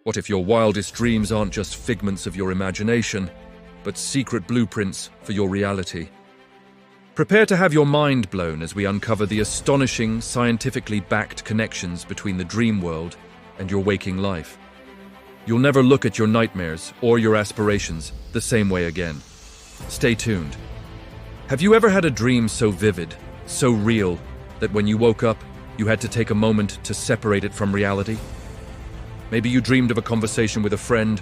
What if your wildest dreams aren't just figments of your imagination, but secret blueprints for your reality? Prepare to have your mind blown as we uncover the astonishing, scientifically backed connections between the dream world and your waking life. You'll never look at your nightmares or your aspirations the same way again. Stay tuned. Have you ever had a dream so vivid, so real, that when you woke up, you had to take a moment to separate it from reality? Maybe you dreamed of a conversation with a friend,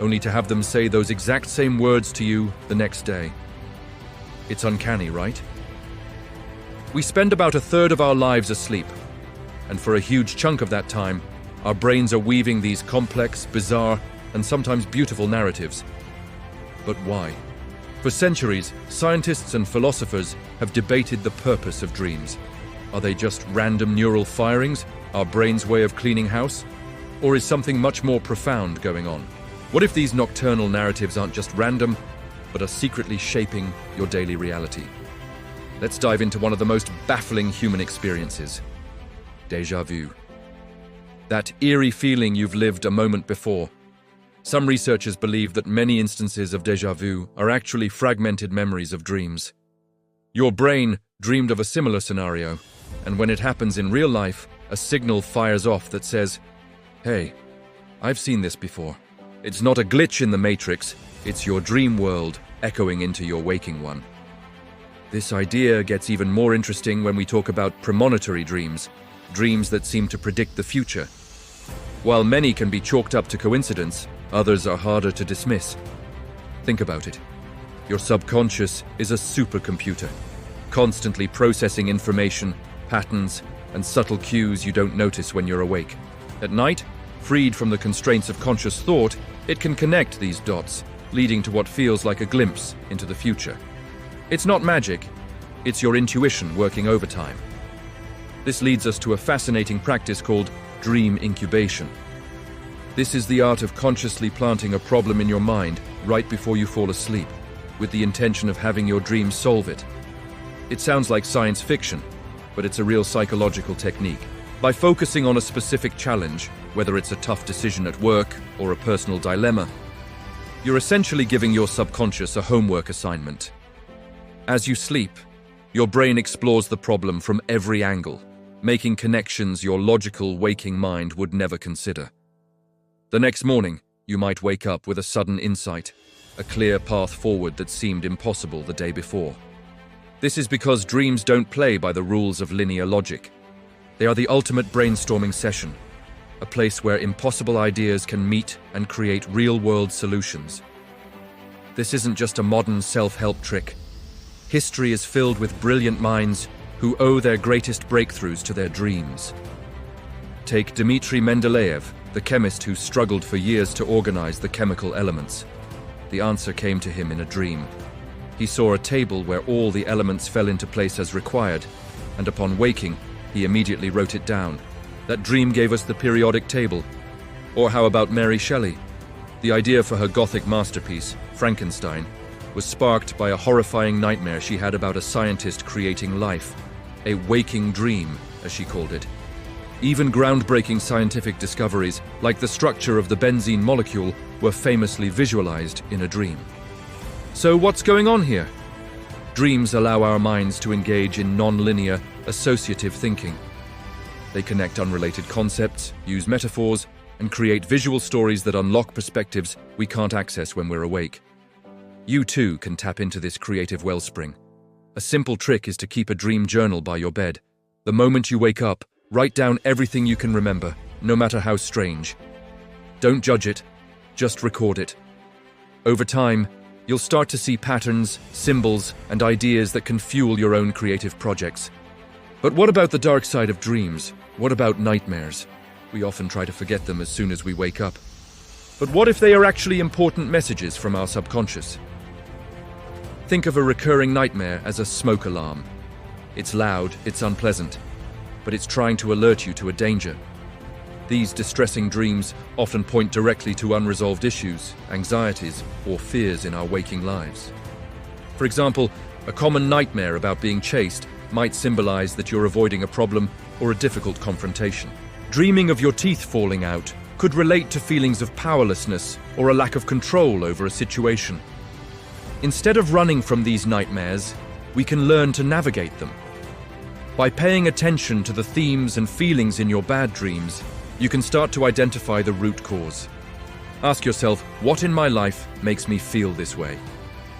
only to have them say those exact same words to you the next day. It's uncanny, right? We spend about a third of our lives asleep, and for a huge chunk of that time, our brains are weaving these complex, bizarre, and sometimes beautiful narratives. But why? For centuries, scientists and philosophers have debated the purpose of dreams. Are they just random neural firings, our brain's way of cleaning house? Or is something much more profound going on? What if these nocturnal narratives aren't just random, but are secretly shaping your daily reality? Let's dive into one of the most baffling human experiences: déjà vu. That eerie feeling you've lived a moment before. Some researchers believe that many instances of déjà vu are actually fragmented memories of dreams. Your brain dreamed of a similar scenario, and when it happens in real life, a signal fires off that says, "Hey, I've seen this before." It's not a glitch in the matrix, it's your dream world echoing into your waking one. This idea gets even more interesting when we talk about premonitory dreams, dreams that seem to predict the future. While many can be chalked up to coincidence, others are harder to dismiss. Think about it. Your subconscious is a supercomputer, constantly processing information, patterns, and subtle cues you don't notice when you're awake. At night, freed from the constraints of conscious thought, it can connect these dots, leading to what feels like a glimpse into the future. It's not magic, it's your intuition working overtime. This leads us to a fascinating practice called dream incubation. This is the art of consciously planting a problem in your mind right before you fall asleep, with the intention of having your dream solve it. It sounds like science fiction, but it's a real psychological technique. By focusing on a specific challenge, whether it's a tough decision at work or a personal dilemma, you're essentially giving your subconscious a homework assignment. As you sleep, your brain explores the problem from every angle, making connections your logical waking mind would never consider. The next morning, you might wake up with a sudden insight, a clear path forward that seemed impossible the day before. This is because dreams don't play by the rules of linear logic. They are the ultimate brainstorming session, a place where impossible ideas can meet and create real-world solutions. This isn't just a modern self-help trick. History is filled with brilliant minds who owe their greatest breakthroughs to their dreams. Take Dmitri Mendeleev, the chemist who struggled for years to organize the chemical elements. The answer came to him in a dream. He saw a table where all the elements fell into place as required, and upon waking, he immediately wrote it down. That dream gave us the periodic table. Or how about Mary Shelley? The idea for her Gothic masterpiece, Frankenstein, was sparked by a horrifying nightmare she had about a scientist creating life. A waking dream, as she called it. Even groundbreaking scientific discoveries, like the structure of the benzene molecule, were famously visualized in a dream. So what's going on here? Dreams allow our minds to engage in non-linear, associative thinking. They connect unrelated concepts, use metaphors, and create visual stories that unlock perspectives we can't access when we're awake. You too can tap into this creative wellspring. A simple trick is to keep a dream journal by your bed. The moment you wake up, write down everything you can remember, no matter how strange. Don't judge it, just record it. Over time, you'll start to see patterns, symbols, and ideas that can fuel your own creative projects. But what about the dark side of dreams? What about nightmares? We often try to forget them as soon as we wake up. But what if they are actually important messages from our subconscious? Think of a recurring nightmare as a smoke alarm. It's loud, it's unpleasant, but it's trying to alert you to a danger. These distressing dreams often point directly to unresolved issues, anxieties, or fears in our waking lives. For example, a common nightmare about being chased might symbolize that you're avoiding a problem or a difficult confrontation. Dreaming of your teeth falling out could relate to feelings of powerlessness or a lack of control over a situation. Instead of running from these nightmares, we can learn to navigate them. By paying attention to the themes and feelings in your bad dreams, you can start to identify the root cause. Ask yourself, what in my life makes me feel this way?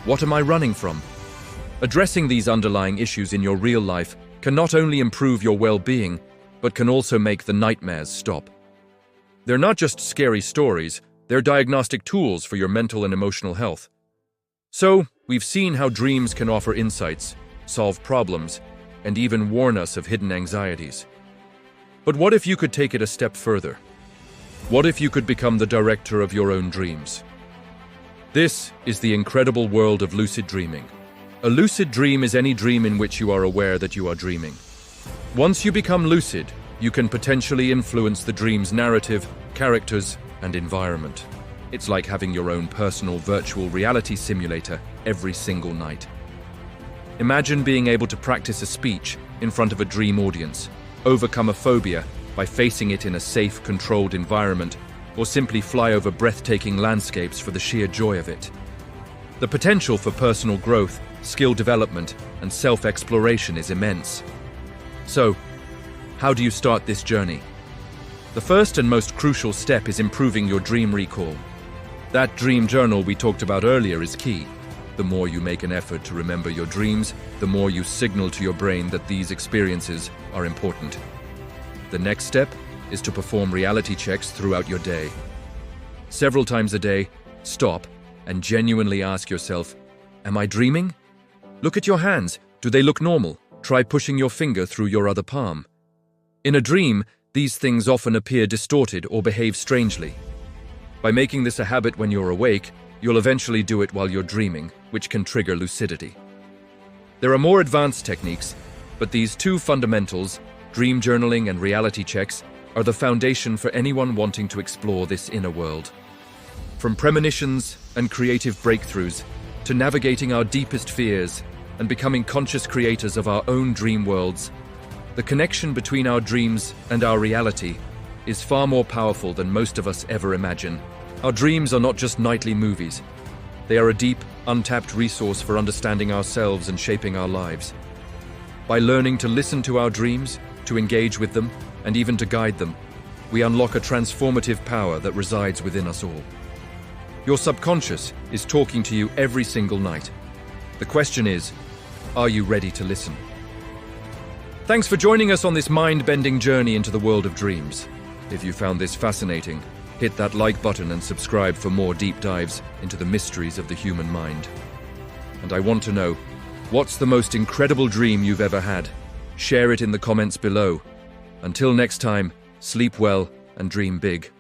What am I running from? Addressing these underlying issues in your real life can not only improve your well-being, but can also make the nightmares stop. They're not just scary stories, they're diagnostic tools for your mental and emotional health. So, we've seen how dreams can offer insights, solve problems, and even warn us of hidden anxieties. But what if you could take it a step further? What if you could become the director of your own dreams? This is the incredible world of lucid dreaming. A lucid dream is any dream in which you are aware that you are dreaming. Once you become lucid, you can potentially influence the dream's narrative, characters, and environment. It's like having your own personal virtual reality simulator every single night. Imagine being able to practice a speech in front of a dream audience, overcome a phobia by facing it in a safe, controlled environment, or simply fly over breathtaking landscapes for the sheer joy of it. The potential for personal growth, skill development, and self-exploration is immense. So, how do you start this journey? The first and most crucial step is improving your dream recall. That dream journal we talked about earlier is key. The more you make an effort to remember your dreams, the more you signal to your brain that these experiences are important. The next step is to perform reality checks throughout your day. Several times a day, stop and genuinely ask yourself, am I dreaming? Look at your hands. Do they look normal? Try pushing your finger through your other palm. In a dream, these things often appear distorted or behave strangely. By making this a habit when you're awake, you'll eventually do it while you're dreaming, which can trigger lucidity. There are more advanced techniques, but these two fundamentals, dream journaling and reality checks, are the foundation for anyone wanting to explore this inner world. From premonitions and creative breakthroughs to navigating our deepest fears and becoming conscious creators of our own dream worlds, the connection between our dreams and our reality is far more powerful than most of us ever imagine. Our dreams are not just nightly movies. They are a deep, untapped resource for understanding ourselves and shaping our lives. By learning to listen to our dreams, to engage with them, and even to guide them, we unlock a transformative power that resides within us all. Your subconscious is talking to you every single night. The question is, are you ready to listen? Thanks for joining us on this mind-bending journey into the world of dreams. If you found this fascinating, hit that like button and subscribe for more deep dives into the mysteries of the human mind. And I want to know, what's the most incredible dream you've ever had? Share it in the comments below. Until next time, sleep well and dream big.